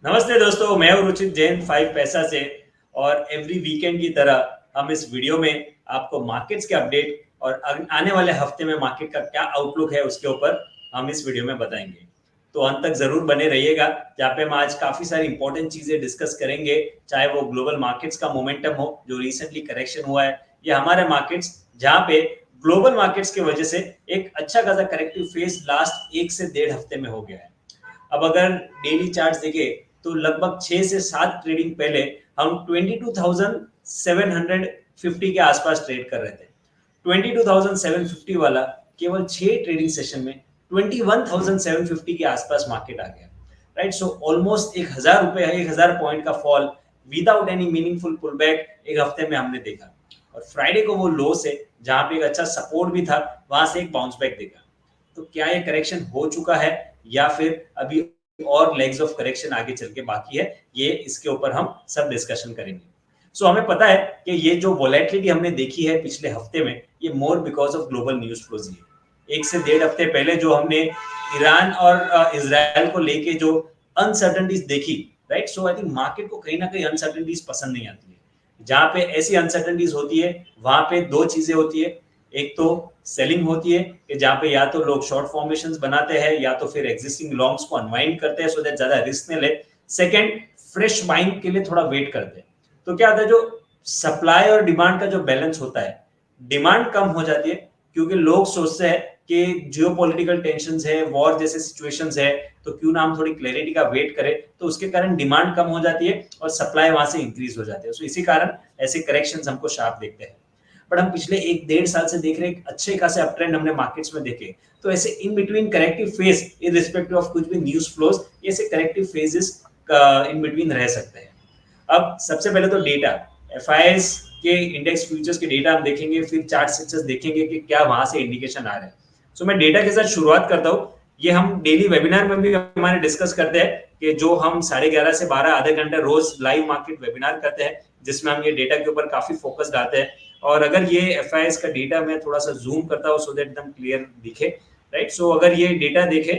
नमस्ते दोस्तों, मैं हूं रुचित जैन 5 पैसा से। और एवरी वीकेंड की तरह हम इस वीडियो में आपको मार्केट्स के अपडेट और आने वाले हफ्ते में मार्केट का क्या आउटलुक है उसके ऊपर हम इस वीडियो में बताएंगे। तो अंत तक जरूर बने रहिएगा, जहाँ पे हम आज काफी सारी इंपॉर्टेंट चीजें डिस्कस करेंगे। चाहे वो ग्लोबल मार्केट्स का मोमेंटम हो जो रिसेंटली करेक्शन हुआ है, या हमारे मार्केट्स जहाँ पे ग्लोबल मार्केट्स की वजह से एक अच्छा खासा करेक्टिव फेज लास्ट 1 से 1.5 हफ्ते में हो गया है। अब अगर डेली चार्ट्स देखें तो लगभग 6 से 7 ट्रेडिंग पहले हम 22,750 के आसपास ट्रेड कर रहे थे। 22,750 वाला केवल 6 ट्रेडिंग सेशन में 21,750 के आसपास मार्केट आ गया। राइट, सो ऑलमोस्ट 1,000 रुपए 1,000 पॉइंट का fall without any meaningful pull back एक हफ्ते में हमने देखा। और फ्राइडे को वो लो से जहां पे एक अच्छा सपोर्ट भी था, वहां से एक बाउंस बैक देखा। तो क्या ये करेक्शन हो चुका है या फिर अभी और लेग्स ऑफ करेक्शन आगे चल के बाकी है, ये इसके ऊपर हम सब डिस्कशन करेंगे। सो हमें पता है कि ये जो वोलेटिलिटी हमने देखी है पिछले हफ्ते में, ये more because of global news flows है। 1 से 1.5 हफ्ते पहले जो हमने ईरान और इसराइल को लेके जो अनसर्टनिटीज देखी, right, so I think market को कहीं ना कहीं अनसर्टनिटीज पसंद नहीं आती है। जहां पे ऐसी अनसर्टनिटीज होती है वहां पे दो चीजें होती है। एक तो सेलिंग होती है कि जहां पे या तो लोग शॉर्ट फॉर्मेशंस बनाते हैं या तो फिर एग्जिस्टिंग लॉन्ग्स को अनवाइंड करते हैं सो दैट ज्यादा रिस्क न ले। सेकंड, फ्रेश बाइंग के लिए थोड़ा वेट करते हैं। तो क्या होता है, जो सप्लाई और डिमांड का जो बैलेंस होता है, डिमांड कम हो जाती है क्योंकि लोग सोचते हैं कि जियोपॉलिटिकल टेंशंस है, वॉर जैसे सिचुएशंस है, तो क्यों ना हम थोड़ी क्लैरिटी का वेट करें। तो उसके कारण डिमांड कम हो जाती है और सप्लाई वहां से इंक्रीज हो जाती है। सो इसी कारण ऐसे करेक्शंस हमको शार्प देखते हैं। बट हम पिछले 1 डेढ़ साल से देख रहे हैं अच्छे खासे अप ट्रेंड हमने मार्केट्स में देखे। तो ऐसे in between corrective phase in respect of कुछ भी न्यूज फ्लोज, ऐसे करेक्टिव फेजेस इन बिटवीन रह सकते हैं। अब सबसे पहले तो डेटा, एफआईएस के इंडेक्स फ्यूचर्स के डेटा हम देखेंगे, फिर चार्ट स्ट्रक्चर्स देखेंगे कि क्या वहां से इंडिकेशन आ रहे हैं। सो मैं डेटा के साथ शुरुआत करता हूँ। ये हम डेली वेबिनार में भी हमारे डिस्कस करते हैं कि जो हम 11:30 से 12 आधे घंटे रोज लाइव मार्केट वेबिनार करते हैं, जिसमें हम ये डेटा के ऊपर काफी फोकस डालते हैं। और अगर ये एफआईएस का डेटा मैं थोड़ा सा जूम करता हूँ सो दैट एकदम क्लियर दिखे, राइट। सो अगर ये डेटा देखे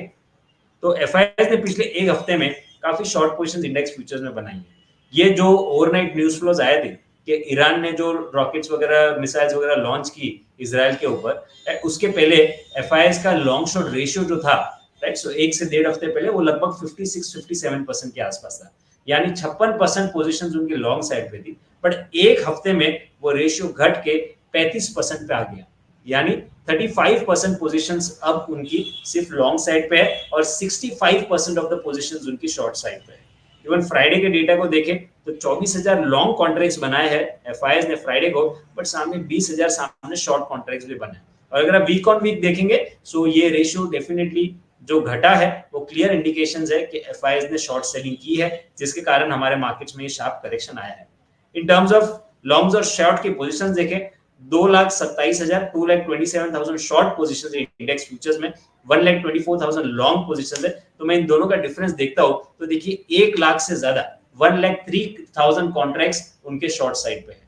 तो एफआईएस ने पिछले एक हफ्ते में काफी शॉर्ट पोजीशंस इंडेक्स फ्यूचर्स में बनाई है। ये जो ओवरनाइट न्यूज फ्लोज आए थे कि ईरान ने जो रॉकेट्स वगैरह मिसाइल्स वगैरह लॉन्च की इसराइल के ऊपर, उसके पहले एफआईएस का लॉन्ग शॉर्ट रेशियो जो था, राइट, सो 1 से 1.5 हफ्ते पहले वो लगभग 56-57% के आसपास था। यानी 56% पोजीशंस उनके लॉन्ग साइड पे थी। बट एक हफ्ते में वो रेशियो घट के 35% पे आ गया। यानी 35% पोजीशंस अब उनकी सिर्फ लॉन्ग साइड पे है और 65% ऑफ द पोजीशंस उनकी शॉर्ट साइड पे है। इवन फ्राइडे के डेटा को देखें तो 24,000 लॉन्ग कॉन्ट्रैक्ट्स बनाए हैं एफआईएस ने फ्राइडे को, बट सामने 20,000 सामने शॉर्ट कॉन्ट्रैक्ट्स भी बने। और अगर आप वीक ऑन वीक देखेंगे सो ये रेशियो डेफिनेटली जो घटा है वो क्लियर इंडिकेशंस है कि एफआईएस ने शॉर्ट सेलिंग की है, जिसके कारण हमारे मार्केट्स में ये शार्प करेक्शन आया है। इन टर्म्स ऑफ लॉन्ग्स और शॉर्ट की पोजीशंस देखें, 2,27,000 2,27,000 शॉर्ट पोजीशंस इंडेक्स फ्यूचर्स में, 1,24,000 लॉन्ग पोजीशंस है। तो मैं इन दोनों का डिफरेंस देखता हूं तो देखिए 1 लाख से ज्यादा 1,03,000 कॉन्ट्रैक्ट्स उनके शॉर्ट साइड पे है।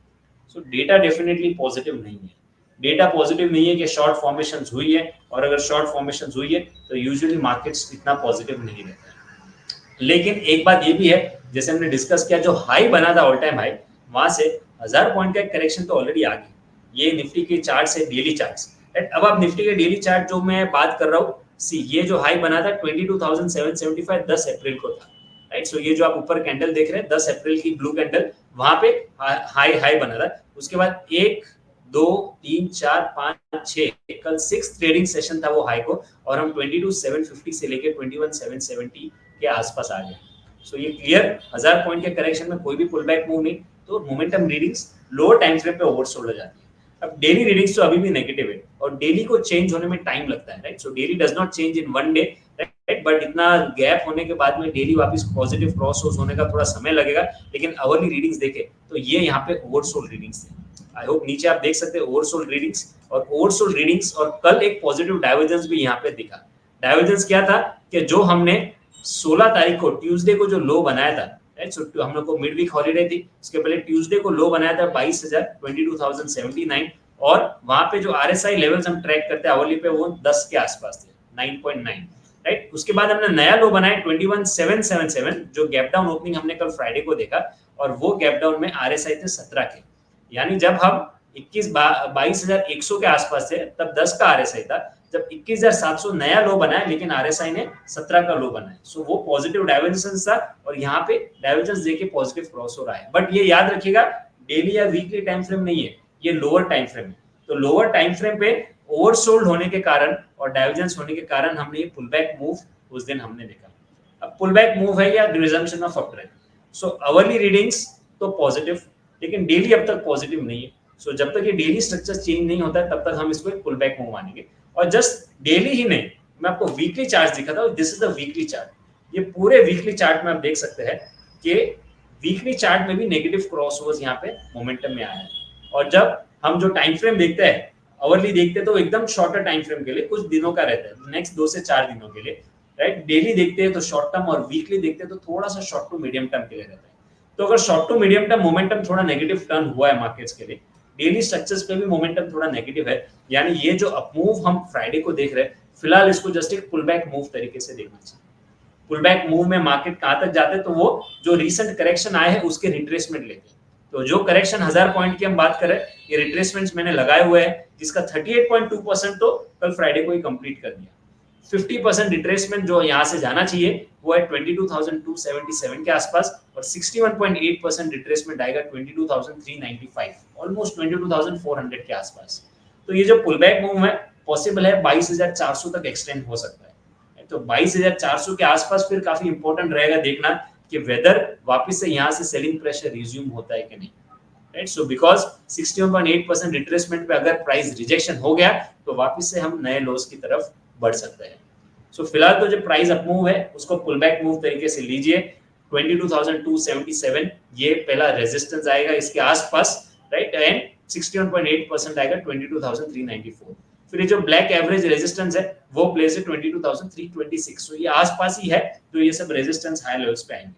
सो डेटा डेफिनेटली पॉजिटिव नहीं है। डेटा पॉजिटिव नहीं है कि शॉर्ट फॉर्मेशन हुई है, और अगर शॉर्ट फॉर्मेशन हुई है तो यूजुअली मार्केट्स इतना पॉजिटिव नहीं रहता है। लेकिन एक बात ये भी है, जैसे हमने डिस्कस किया, जो हाई बना था ऑल टाइम हाई, वहां से 1,000 पॉइंट का एक करेक्शन तो ऑलरेडी आ गई। ये निफ्टी के चार्ट से डेली चार्ट्स, अब आप निफ्टी के डेली चार्ट जो मैं बात कर रहा हूँ, सी ये जो हाई बना था 22,775 10 अप्रैल को था, राइट। सो ये जो आप ऊपर कैंडल देख रहे हैं 10 अप्रैल की ब्लू कैंडल, वहां पे हाई हाई बना था। उसके बाद 1, 2, 3, 4, 5, 6 कल 6 ट्रेडिंग सेशन था वो हाई को, और हम 22,750 से लेके 21,770 के आसपास आ गए। सो ये क्लियर 1,000 पॉइंट के करेक्शन में कोई भी पुल बैक मूव नहीं, तो momentum readings lower time frame पे ओवरसोल्ड हो जाती है। अब डेली रीडिंग्स तो अभी भी नेगेटिव है और डेली को चेंज होने में टाइम लगता है, right. So daily does not change in one day, right, but इतना गैप होने के बाद में डेली वापस पॉजिटिव क्रॉस होने का थोड़ा समय लगेगा। लेकिन अवर्ली रीडिंग्स देखे तो ये यहाँ पे ओवरसोल्ड रीडिंग्स थे। आई होप नीचे आप देख सकते हैं ओवरसोल्ड रीडिंग्स, और ओवरसोल्ड रीडिंग्स, और कल एक पॉजिटिव डाइवर्जेंस भी यहाँ पे दिखा। डाइवर्जेंस क्या था कि जो हमने 16 तारीख को ट्यूसडे को जो लो बनाया था, राइट, सो हम लोग को मिड वीक हॉलीडे थी, उसके पहले ट्यूसडे को लो बनाया था 22,079, और वहां पे जो आरएसआई लेवल्स हम ट्रैक करते हैं आवली पे वो 10 के आसपास थे, 9.9। राइट। उसके बाद हमने नया लो बनाया 21777 जो गैप डाउन ओपनिंग हमने कल फ्राइडे को देखा, और वो गैप डाउन में आरएसआई थे 17 के, यानी जब हम 22,100 के आसपास थे तब 10 का आरएसआई था, जब 21,700 नया लो बनाया लेकिन आरएसआई ने 17 का लो बनाया। सो वो पॉजिटिव डाइवर्जेंस था, और यहाँ पे डाइवर्जेंस देके पॉजिटिव क्रॉस हो रहा है। बट ये याद रखिएगा डेली या वीकली टाइम फ्रेम नहीं है, ये लोअर टाइम फ्रेम है। तो लोअर टाइम फ्रेम पे ओवरसोल्ड होने के कारण और डाइवर्जेंस होने के कारण हमने ये पुल बैक मूव उस दिन हमने देखा। अब पुल बैक मूव है या resumption of uptrend. So hourly readings तो पॉजिटिव, लेकिन डेली अब तक पॉजिटिव नहीं है। सो जब तक ये डेली स्ट्रक्चर चेंज नहीं होता है तब तक हम इसको एक पुल बैक मूव मानेंगे। और जस्ट डेली ही नहीं, मैं आपको वीकली चार्ट दिखा था, this is the weekly chart. ये पूरे वीकली चार्ट में आप देख सकते हैं कि वीकली चार्ट में भी नेगेटिव क्रॉसओवर्स यहाँ पे मोमेंटम में आया है। और जब हम जो टाइम फ्रेम देखते हैं, अवरली देखते हैं तो एकदम शॉर्टर टाइम फ्रेम के लिए कुछ दिनों का रहता है, नेक्स्ट 2 से 4 दिनों के लिए, राइट। डेली देखते हैं तो शॉर्ट टर्म, और वीकली देखते हैं तो थोड़ा सा शॉर्ट टू मीडियम टर्म के लिए रहता है। तो अगर short to medium term momentum थोड़ा नेगेटिव टर्न हुआ है मार्केट्स के लिए, डेली स्ट्रक्चर्स पे भी मोमेंटम थोड़ा नेगेटिव है, यानी ये जो अपमूव हम फ्राइडे को देख रहे हैं, फिलहाल इसको जस्ट एक पुल बैक मूव तरीके से देखना चाहिए। पुल बैक मूव में मार्केट कहां तक जाते हैं, तो वो जो रीसेंट करेक्शन आए हैं उसके रिट्रेसमेंट लेते हैं। तो जो करेक्शन 1000 पॉइंट की हम बात करें, ये रिट्रेसमेंट्स मैंने लगाए हुए हैं, जिसका 38.2% तो कल फ्राइडे को ही कंप्लीट कर दिया। 50% रिट्रेसमेंट जो यहाँ से जाना चाहिए वो है 22,277 के आसपास, और 61.8% रिट्रेसमेंट आएगा 22,395, ऑलमोस्ट 22,400 के आसपास। तो ये जो पुल बैक मूव है पॉसिबल है 22,400 तक एक्सटेंड हो सकता है। तो 22,400 के आसपास फिर काफी इंपॉर्टेंट रहेगा देखना कि वेदर वापस से यहाँ से सेलिंग प्रेशर रिज्यूम होता है कि नहीं, राइट। सो बिकॉज 61.8% रिट्रेसमेंट पे अगर प्राइस रिजेक्शन हो गया तो वापस से हम नए लॉस की तरफ बढ़ सकते हैं। सो फिलहाल तो जो प्राइस अप मूव है उसको पुल बैक मूव तरीके से लीजिए। 22,277 ये पहला रेजिस्टेंस आएगा इसके आसपास, राइट, एंड 61.8% आएगा 22,394। फिर ये जो ब्लैक एवरेज रेजिस्टेंस है वो प्लेस है 22,326। सो ये आसपास ही है, तो ये सब रेजिस्टेंस हाई लेवल्स पे आएंगे।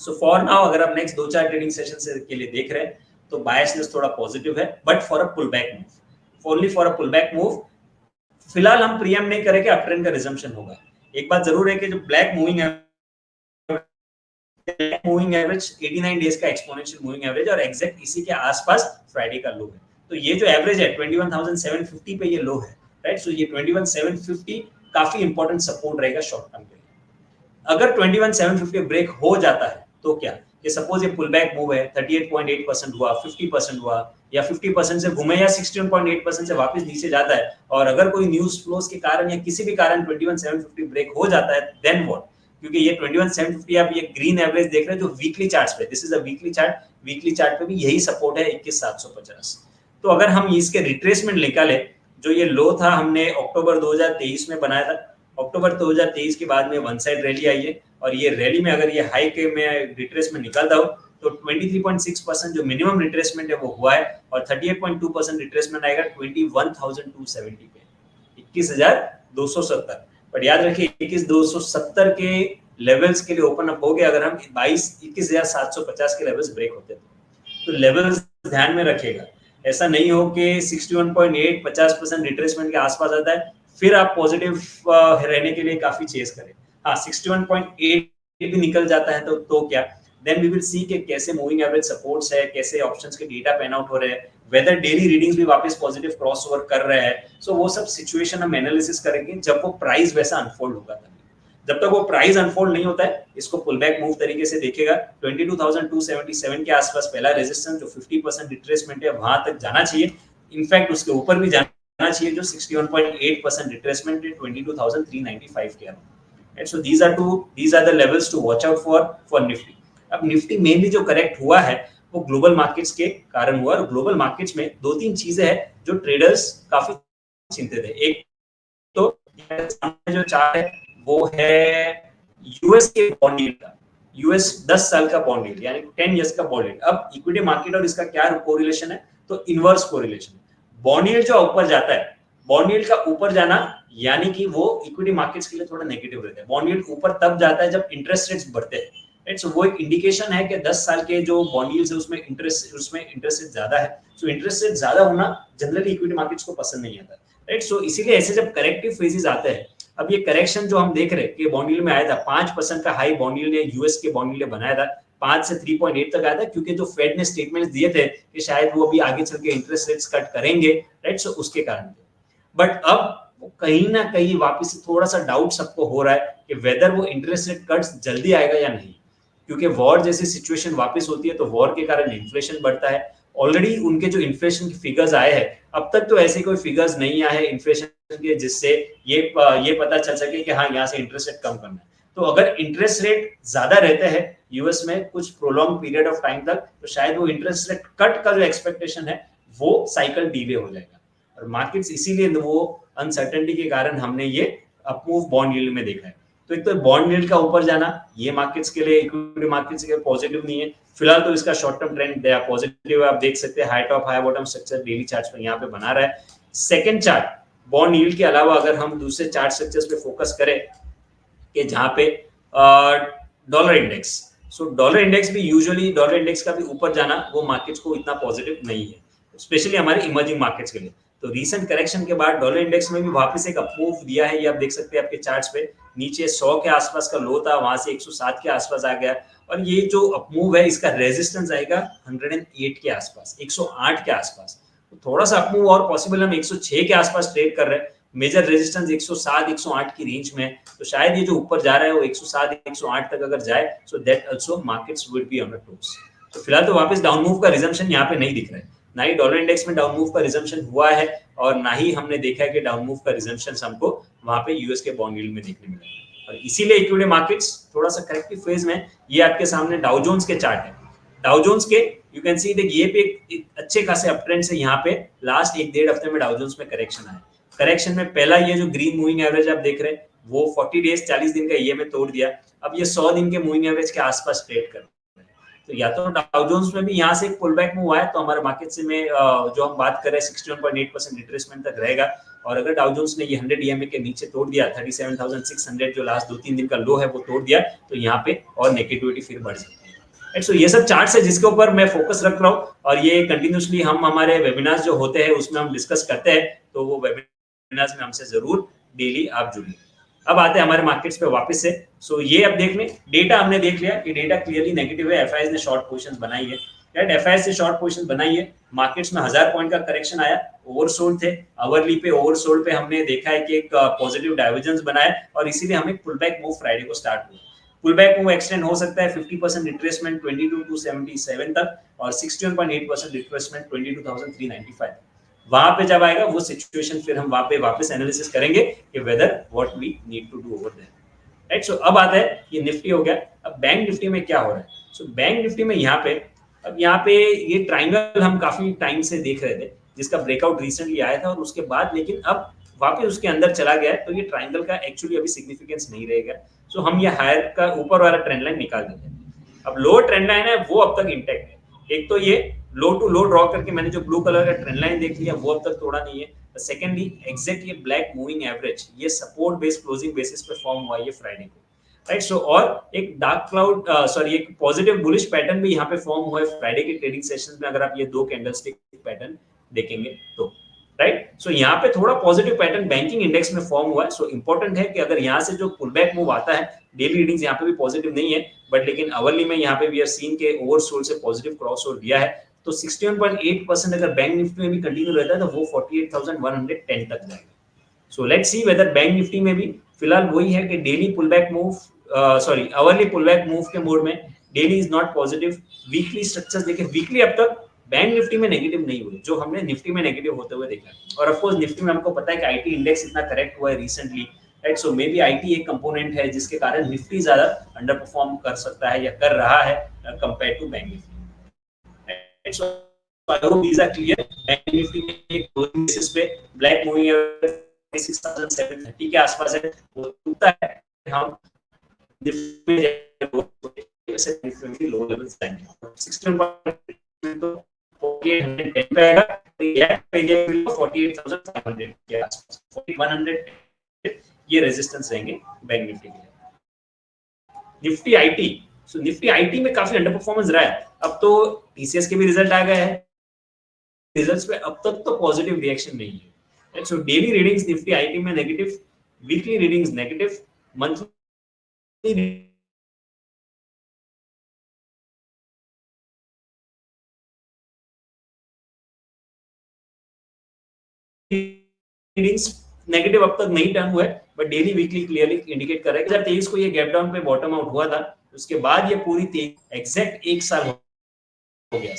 सो फॉर नाउ अगर आप नेक्स्ट 2-4 ट्रेडिंग सेशन के लिए देख रहे हैं तो बायसनेस थोड़ा पॉजिटिव है, but for a pull back move, only for a pull back move. फिलहाल हम प्रीएम नहीं करेंगे अप ट्रेंड का रिजम्पशन होगा। एक बात जरूर है कि जो ब्लैक मूविंग एवरेज 89 डेज का एक्सपोनेंशियल मूविंग एवरेज और एग्जैक्ट इसी के आसपास फ्राइडे का लो है। तो ये जो एवरेज है 21,750 पे ये लो है, राइट। सो ये 21,750 काफी इंपॉर्टेंट सपोर्ट रहेगा शॉर्ट टर्म के लिए। अगर 21,750 ब्रेक हो जाता है तो क्या, ये सपोज ये पुल बैक मूव है, 38.8% हुआ, 50% हुआ, या 50% से घूमे, या 61.8% से वापस नीचे जाता है, और अगर कोई न्यूज फ्लोज के कारण या किसी भी कारण 21,750 ब्रेक हो जाता है, देन व्हाट? क्योंकि ये 21,750 आप ये ग्रीन एवरेज देख रहे हैं जो वीकली चार्ट्स पे, this is a weekly chart, weekly chart पे भी यही सपोर्ट है 21,750। तो अगर हम इसके रिट्रेसमेंट निकाले, जो ये लो था हमने अक्टूबर 2023 में बनाया था, अक्टूबर 2023 के बाद में वन साइड रैली आई है, और ये रैली में अगर ये हाई के में रिट्रेसमेंट निकालता हूं तो 23.6% जो मिनिमम रिट्रेसमेंट है वो हुआ है, और 38.2% रिट्रेसमेंट आएगा 21,270 पे, 21,270। बट याद रखिए 21,270 के लेवल्स के लिए ओपन अप हो गया अगर हम 21,750 के लेवल्स ब्रेक होते तो लेवल्स ध्यान में रखिएगा। ऐसा नहीं हो कि 61.8 50% रिट्रेसमेंट के आसपास आता है फिर आप पॉजिटिव रहने के लिए काफी चेस करें। हाँ, 61.8 भी निकल जाता है तो क्या, देन वी विल सी कि कैसे मूविंग एवरेज सपोर्ट्स है, कैसे ऑप्शंस के डेटा पैन आउट हो रहे हैं, वेदर डेली रीडिंग्स भी वापस पॉजिटिव क्रॉसओवर कर रहे हैं। सो वो सब सिचुएशन हम एनालिसिस करेंगे जब वो प्राइस वैसा अनफोल्ड होगा तभी। जब तक वो प्राइस अनफोल्ड नहीं होता है इसको पुल बैक मूव तरीके से देखेगा। 22,277 के आसपास पहला रेजिस्टेंस जो 50% रिट्रेसमेंट है वहां तक जाना चाहिए, इनफैक्ट उसके ऊपर भी जाना चाहिए जो 61.8% रिट्रेसमेंट है 22,395 के around. So these are the levels to watch out for Nifty. अब निफ्टी मेनली जो करेक्ट हुआ है वो ग्लोबल मार्केट्स के कारण हुआ, और ग्लोबल मार्केट्स में 2-3 चीजें हैं जो ट्रेडर्स काफी चिंतित है। एक तो जो चार्ट है वो है यूएस के बॉन्ड यील्ड का, यूएस 10 साल का बॉन्ड यील्ड यानी 10 इयर्स का बॉन्ड यील्ड। अब इक्विटी मार्केट और इसका क्या कोरिलेशन है, तो इनवर्स कोरिलेशन। बॉन्ड यील्ड जो ऊपर जाता है, बॉन्ड यील्ड का ऊपर जाना यानी कि वो इक्विटी मार्केट्स के लिए थोड़ा नेगेटिव रहता है। बॉन्ड यील्ड ऊपर तब जाता है जब इंटरेस्ट रेट्स बढ़ते हैं, राइट। सो वो एक इंडिकेशन है कि 10 साल के जो बॉन्ड यील्ड्स है उसमें इंटरेस्ट रेट ज्यादा है। सो इंटरेस्ट रेट ज्यादा होना जनरली इक्विटी मार्केट्स को पसंद नहीं आता, राइट। सो इसीलिए ऐसे जब करेक्टिव फेजेस आते हैं, अब ये करेक्शन जो हम देख रहे हैं कि बॉन्ड यील्ड में आया था 5% का हाई बॉन्ड यील्ड ने यूएस के बॉन्ड यील्ड बनाया था, 5 से 3.8 तक आया था, क्योंकि जो फेड ने स्टेटमेंट्स दिए थे कि शायद वो अभी आगे चल के इंटरेस्ट रेट्स कट करेंगे, राइट, सो उसके कारण। बट अब कहीं ना कहीं वापस थोड़ा सा डाउट सबको हो रहा है कि वेदर वो इंटरेस्ट रेट कट्स जल्दी आएगा या नहीं, क्योंकि वॉर जैसी सिचुएशन वापस होती है तो वॉर के कारण इन्फ्लेशन बढ़ता है। ऑलरेडी उनके जो इन्फ्लेशन के फिगर्स आए हैं, अब तक तो ऐसे कोई फिगर्स नहीं आए हैं इन्फ्लेशन के जिससे ये पता चल सके कि हाँ यहाँ से इंटरेस्ट रेट कम करना है। तो अगर इंटरेस्ट रेट ज्यादा रहते हैं यूएस में कुछ प्रोलॉन्ग पीरियड ऑफ टाइम तक, तो शायद वो इंटरेस्ट रेट कट का जो एक्सपेक्टेशन है वो साइकिल डिले हो जाएगा। और मार्केट्स इसीलिए वो अनसर्टेनिटी के कारण हमने ये अपमूव बॉन्ड यील्ड में देखा है। तो एक तो बॉन्ड यील्ड का ऊपर जाना ये मार्केट्स के लिए, इक्विटी मार्केट्स के लिए पॉजिटिव नहीं है फिलहाल। तो इसका शॉर्ट टर्म ट्रेंड पॉजिटिव है, आप देख सकते हैं high top high bottom structure daily chart पे यहाँ पे बना रहा है। सेकंड चार्ट बॉन्ड यील्ड के अलावा अगर हम दूसरे चार्ट स्ट्रक्चर्स पे फोकस करें कि जहाँ पे डॉलर इंडेक्स, सो डॉलर इंडेक्स भी यूजुअली डॉलर इंडेक्स का भी ऊपर जाना वो मार्केट्स को इतना पॉजिटिव नहीं है, स्पेशली हमारे इमर्जिंग मार्केट्स के लिए। तो रीसेंट करेक्शन के बाद डॉलर इंडेक्स में भी वापस एक अपमूव दिया है, ये आप देख सकते हैं आपके चार्ट्स पे। नीचे 100 के आसपास का लो था, वहां से 107 के आसपास आ गया, और ये जो अपमूव है इसका रेजिस्टेंस आएगा 108 के आसपास, 108 के आसपास। तो थोड़ा सा अपमूव और पॉसिबल, हम 106 के आसपास ट्रेड कर रहे हैं, मेजर रेजिस्टेंस 107 108 की रेंज में, तो शायद ये जो ऊपर जा रहा है वो 107 108 तक अगर जाए, so that also markets would be on a toss. तो फिलहाल तो वापस डाउन मूव का रिजम्पशन यहाँ पे नहीं दिख रहा है, ना ही डॉलर इंडेक्स में डाउन मूव का रिजम्पशन हुआ है, और ना ही हमने देखा है कि डाउन मूव का रिजम्पशन हमको वहां पे यूएस के बॉन्ड यील्ड में देखने मिला है। और इसीलिए इक्विटी मार्केट्स थोड़ा सा करेक्टिव फेज में। ये आपके सामने डाउ जोन्स के चार्ट है, डाउ जोन्स के यू कैन सी ये पे एक अच्छे खासे अप ट्रेंड से यहाँ पे लास्ट 1-1.5 हफ्ते में डाउ जोन्स में करेक्शन आया। करेक्शन में पहला ये जो ग्रीन मूविंग एवरेज आप देख रहे हैं वो 40 डेज 40 दिन का ये में तोड़ दिया, अब ये 100 दिन के मूविंग एवरेज के आसपास ट्रेड कर रहे हैं। तो या तो डाउ जोन्स में भी यहाँ से एक पुल बैक मूव आया तो हमारे मार्केट से में जो हम बात कर रहे हैं 61.8% रिट्रेसमेंट तक रहेगा, और अगर डाउ जोन्स ने ये 100 ईएमए के नीचे तोड़ दिया 37,600 जो लास्ट 2-3 दिन का लो है वो तोड़ दिया, तो यहाँ पे और नेगेटिविटी फिर बढ़ सकती है। सो ये सब चार्ट्स है जिसके ऊपर मैं फोकस रख रहा हूँ, और ये कंटिन्यूसली हम हमारे वेबिनार्स जो होते हैं उसमें हम डिस्कस करते हैं, तो वो वेबिनार्स में हमसे जरूर डेली आप जुड़िए। अब आते हैं हमारे मार्केट्स पे वापस से। सो ये अब देख लें, डेटा हमने देख लिया कि डेटा क्लियरली नेगेटिव है, एफआईआई ने शॉर्ट पोजीशंस बनाई है, राइट, एफआईआई से शॉर्ट पोजीशन बनाई है, मार्केट्स में 1000 पॉइंट का करेक्शन आया, ओवरसोल्ड थे, आवरली पे ओवरसोल्ड पे हमने देखा है कि एक पॉजिटिव डाइवर्जेंस बनाया, और इसीलिए हमें पुल बैक मूव फ्राइडे को स्टार्ट हुआ। पुल बैक मूव एक्सटेंड हो सकता है 50% रिट्रेसमेंट 22,277 तक, और 61.8% रिट्रेसमेंट 22,395। वहां पे जब आएगा वो सिचुएशन फिर हम वहां पे वापस एनालिसिस करेंगे कि whether what we need to do over there, right. So अब आता है ये निफ्टी हो गया, अब बैंक निफ्टी में क्या हो रहा है। सो बैंक निफ्टी में यहाँ पे अब यहाँ पे ये ट्राइंगल हम काफी टाइम से देख रहे थे, जिसका ब्रेकआउट रिसेंटली आया था, और उसके बाद लेकिन अब वापस उसके अंदर चला गया है, तो ये ट्राइंगल का एक्चुअली अभी सिग्निफिकेंस नहीं रहेगा। सो हम ये हायर का ऊपर वाला ट्रेंड लाइन निकाल देते हैं। अब लोअर ट्रेंड लाइन है वो अब तक इंटैक्ट है, एक तो ये लो टू लो ड्रॉ करके मैंने जो ब्लू कलर का ट्रेंड लाइन देख लिया वो अब तक तोड़ा नहीं है। सेकेंडली एग्जैक्ट ये ब्लैक मूविंग एवरेज ये सपोर्ट बेस्ड क्लोजिंग बेसिस पे फॉर्म हुआ ये फ्राइडे को, राइट। सो और एक डार्क क्लाउड सॉरी एक पॉजिटिव बुलिश पैटर्न भी यहाँ पे फॉर्म हुआ है फ्राइडे के ट्रेडिंग सेशन में, अगर आप ये दो कैंडलस्टिक पैटर्न देखेंगे तो, राइट। सो यहाँ पे थोड़ा पॉजिटिव पैटर्न बैंकिंग इंडेक्स में फॉर्म हुआ है। सो इंपॉर्टेंट है कि अगर यहाँ से जो पुल बैक मूव आता है, डेली रीडिंग्स यहाँ पे भी पॉजिटिव नहीं है, बट लेकिन आवरली में यहाँ पे वी आर सीन के ओवरसोल्ड से पॉजिटिव क्रॉस ओवर दिया है, तो 61.8% अगर बैंक निफ्टी में भी कंटिन्यू रहता है तो वो 48,110 तक जाएगा। So let's see whether bank Nifty में भी फिलहाल वही है कि daily pull back move sorry hourly pull back move के मोड में, daily is not positive. Weekly structures देखें, वीकली अब तक बैंक निफ्टी में नेगेटिव नहीं हुए जो हमने निफ्टी में नेगेटिव होते हुए देखा, और ऑफ कोर्स निफ्टी में हमको पता है कि आईटी इंडेक्स इतना करेक्ट हुआ है recently, right. So may be IT एक कंपोनेंट है जिसके कारण निफ्टी ज्यादा अंडर परफॉर्म कर सकता है या कर रहा है compare to bank Nifty, right. So I hope these are clear. Bank Nifty में एक क्लोजिंग बेसिस पे ब्लैक मूविंग एवरेज 6730 के आसपास है, वो टूटता है हम निफ्टी में से निफ्टी लो लेवल्स जाएंगे 61 तो 4810 पे आएगा, तो ये पे गया 48500 के आसपास, 4100 ये रेजिस्टेंस रहेंगे बैंक निफ्टी के लिए। Nifty IT, so Nifty IT में काफी अंडर परफॉर्मेंस रहा है, अब तो टीसीएस के भी रिजल्ट आ गए हैं, रिजल्ट्स पे अब तक तो पॉजिटिव रिएक्शन नहीं है, so daily readings Nifty IT में negative weekly readings negative, monthly readings negative अब तक नहीं टर्न हुआ है, but daily weekly clearly indicate कर रहा है कि 2023 को ये गैप डाउन पे बॉटम आउट हुआ था, उसके बाद ये पूरी एग्जैक्ट एक साल हो गया,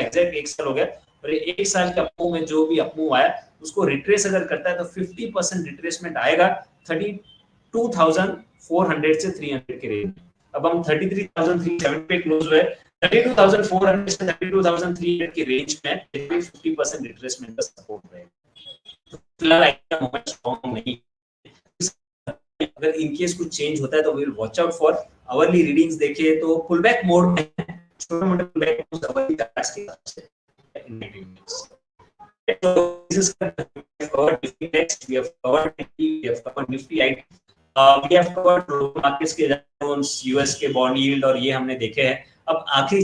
एग्जैक्ट एक साल हो गया, और ये एक साल के अपमूव में जो भी अपमूव आया उसको रिट्रेस अगर करता है तो 50% रिट्रेसमेंट आएगा 32,400 से 300 के रेंज। अब हम 33,370 पे क्लोज हुए, 32,400 से 32,300 की रेंज में 50% रिट्रेसमेंट का सपोर्ट रहेगा। फिलहाल आइडिया मोमेंट स्ट्रांग नहीं, अगर इन केस कुछ चेंज होता है तो we will watch out for hourly readings. देखिए तो पुल बैक मोड में छोटे मोटे pull back mode hourly task के हिसाब से so this is covered Nifty next, we have covered Nifty, we have covered Nifty IT, we have covered markets के zones, US के bond yield और ये हमने देखे हैं। अब आखिरी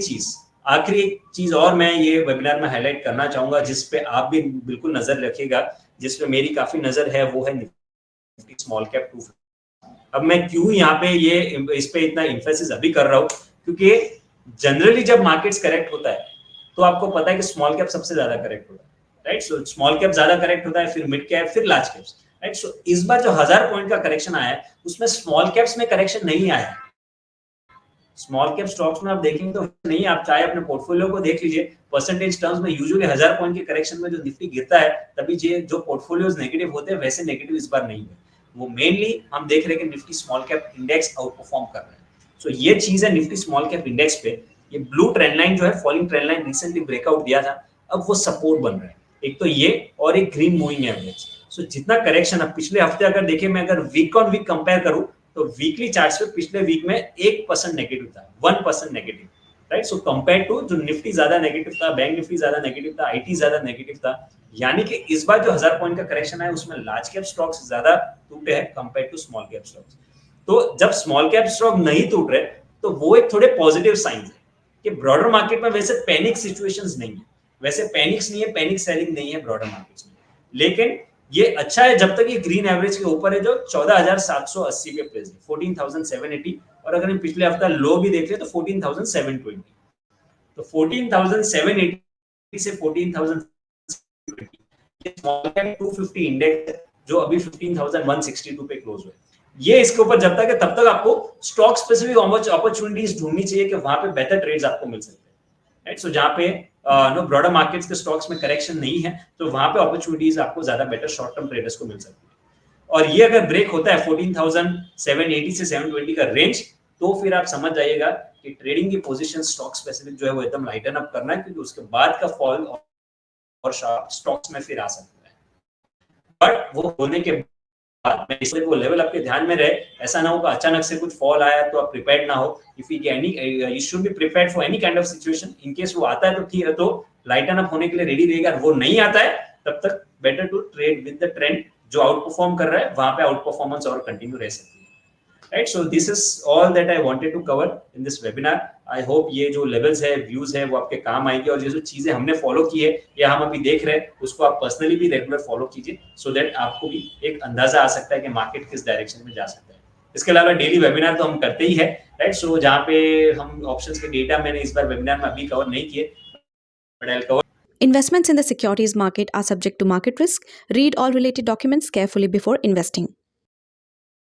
चीज और मैं ये वेबिनार में हाईलाइट करना चाहूंगा जिस पे आप भी बिल्कुल नजर रखिएगा, जिसपे मेरी काफी नजर है, वो है निफ्टी स्मॉल कैप 250। अब मैं क्यों यहाँ पे ये इस पे इतना एम्फेसिस अभी कर रहा हूँ, क्योंकि जनरली जब मार्केट्स करेक्ट होता है तो आपको पता है कि स्मॉल कैप सबसे ज्यादा करेक्ट होता है, राइट। सो स्मॉल कैप ज्यादा करेक्ट होता है, फिर मिड कैप, फिर लार्ज कैप्स, राइट। सो इस बार जो 1000 पॉइंट का करेक्शन आया है उसमें स्मॉल कैप्स में करेक्शन नहीं आया। स्मॉल कैप स्टॉक्स में आप देखेंगे तो नहीं, आप चाहे अपने पोर्टफोलियो को देख लीजिए, परसेंटेज टर्म्स में यूजुअली 1000 पॉइंट के करेक्शन में जो निफ्टी गिरता है तभी जो पोर्टफोलियोज नेगेटिव होते हैं वैसे नेगेटिव इस बार नहीं है। वो मेनली हम देख रहे हैं कि Nifty small cap index out perform कर रहा है। सो ये चीज है निफ्टी स्मॉल कैप इंडेक्स पे, ये ब्लू ट्रेंड लाइन जो है, falling trend line recently breakout दिया था, अब वो सपोर्ट बन रहा है। एक तो ये और एक ग्रीन मूविंग एवरेज। सो जितना करेक्शन अब पिछले हफ्ते अगर देखिए, मैं अगर वीक ऑन वीक कंपेयर करूं तो वीकली चार्ट्स पे पिछले वीक में 1% नेगेटिव था, 1% negative, right. So compare to जो निफ्टी ज्यादा नेगेटिव था, बैंक निफ्टी ज्यादा नेगेटिव था, आईटी ज्यादा नेगेटिव था, यानी कि इस बार जो 1000 पॉइंट का करेक्शन है उसमें लार्ज कैप स्टॉक्स ज्यादा टूटे हैं compare to small cap stocks. तो जब स्मॉल कैप स्टॉक नहीं टूट रहे तो वो एक थोड़े पॉजिटिव साइन है कि ब्रॉडर मार्केट में वैसे पैनिक सिचुएशंस नहीं है, वैसे पैनिक्स नहीं है, पैनिक सेलिंग नहीं है ब्रॉडर मार्केट्स में। लेकिन ये अच्छा है जब तक ये ग्रीन एवरेज के ऊपर है जो 14,780 पे प्लेस है, 14,780, और अगर हम पिछले हफ्ता लो भी देख ले तो 14,720। तो 14,780 से 14,720 ये स्मॉल कैप 250 इंडेक्स जो अभी 15,162 पे क्लोज हुआ है। ये इसके ऊपर जब तक है तब तक आपको स्टॉक स्पेसिफिक अपॉर्चुनिटीज ढूंढनी चाहिए कि वहां पे बेहतर ट्रेड्स आपको मिल सकते हैं, राइट। सो जहां पे नो ब्रॉडर मार्केट्स के स्टॉक्स में करेक्शन नहीं है तो वहां पे अपॉर्चुनिटीज आपको ज्यादा बेटर शॉर्ट टर्म ट्रेडर्स को मिल सकती है। और ये अगर ब्रेक होता है 14,780 से 720 का रेंज, तो फिर आप समझ जाइएगा कि ट्रेडिंग की पोजीशन स्टॉक स्पेसिफिक जो है वो एकदम लाइटन अप करना है, क्योंकि उसके बाद का फॉल और स्टॉक्स में फिर आ सकता है। बट वो होने के बाद इसलिए वो लेवल आपके ध्यान में रहे, ऐसा ना हो कि अचानक से कुछ फॉल आया तो आप प्रिपेयर्ड ना हो। If you should be prepared for any kind of situation. In case वो आता है तो ठीक है, तो लाइटन अप होने के लिए रेडी रहेगा। वो नहीं आता है तब तक better to trade with the trend, जो आउट परफॉर्म कर रहा है वहां पे आउट परफॉर्मेंस और कंटिन्यू रह सकती है, right. So this is all that I wanted to cover in this webinar. I hope ये जो लेवल्स है, व्यूज है, वो आपके काम आएंगे, और ये जो चीजें हमने फॉलो की है या हम अभी देख रहे हैं उसको आप पर्सनली भी रेगुलर फॉलो कीजिए, सो दैट आपको भी एक अंदाजा आ सकता है कि मार्केट किस डायरेक्शन में जा सकता है। इसके अलावा डेली वेबिनार तो हम करते ही है, राइट। सो जहाँ पे हम ऑप्शंस के डेटा मैंने इस बार वेबिनार में अभी कवर नहीं किए, but I will cover. Investments in the securities market are subject to market risk. Read all related documents carefully before investing.